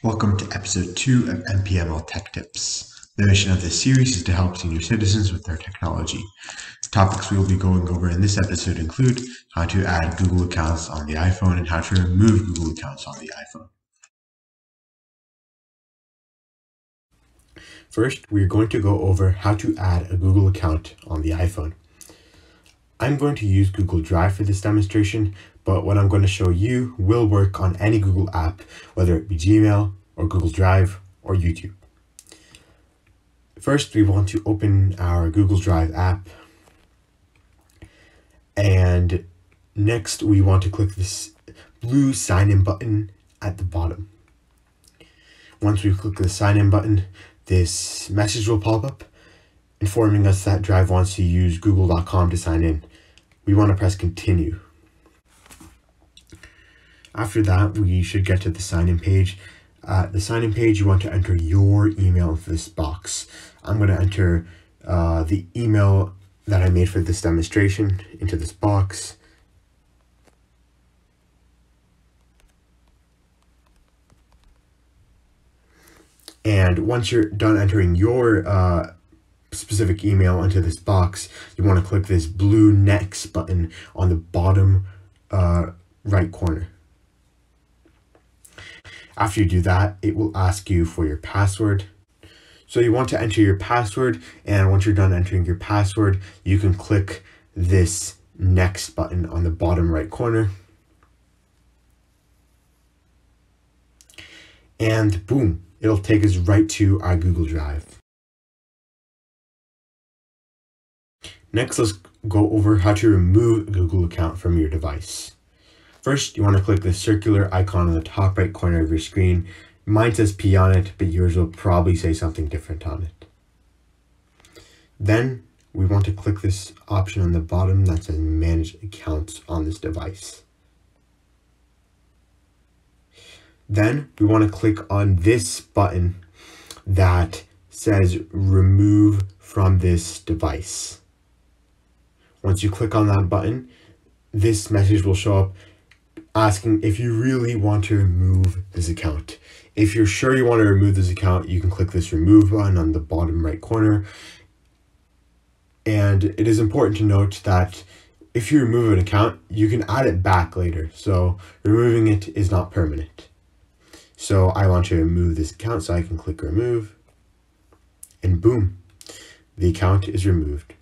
Welcome to episode 2 of NPML Tech Tips. The mission of this series is to help senior citizens with their technology. Topics we will be going over in this episode include how to add Google accounts on the iPhone and how to remove Google accounts on the iPhone. First, we are going to go over how to add a Google account on the iPhone. I'm going to use Google Drive for this demonstration, but what I'm going to show you will work on any Google app, whether it be Gmail or Google Drive or YouTube. First, we want to open our Google Drive app, and next we want to click this blue sign in button at the bottom. Once we click the sign in button, this message will pop up informing us that Drive wants to use google.com to sign in. We want to press continue. After that, we should get to the sign-in page. The sign-in page, you want to enter your email into this box. I'm going to enter the email that I made for this demonstration into this box. And once you're done entering your specific email into this box, you want to click this blue next button on the bottom right corner. After you do that, it will ask you for your password. So you want to enter your password, and once you're done entering your password, you can click this next button on the bottom right corner. And boom, it'll take us right to our Google Drive. Next, let's go over how to remove a Google account from your device. First, you want to click the circular icon on the top right corner of your screen. Mine says P on it, but yours will probably say something different on it. Then, we want to click this option on the bottom that says Manage Accounts on this device. Then, we want to click on this button that says Remove from this device. Once you click on that button, this message will show up asking if you really want to remove this account. If you're sure you want to remove this account, you can click this remove button on the bottom right corner. And it is important to note that if you remove an account, you can add it back later. So removing it is not permanent. So I want to remove this account, so I can click remove, and boom, the account is removed.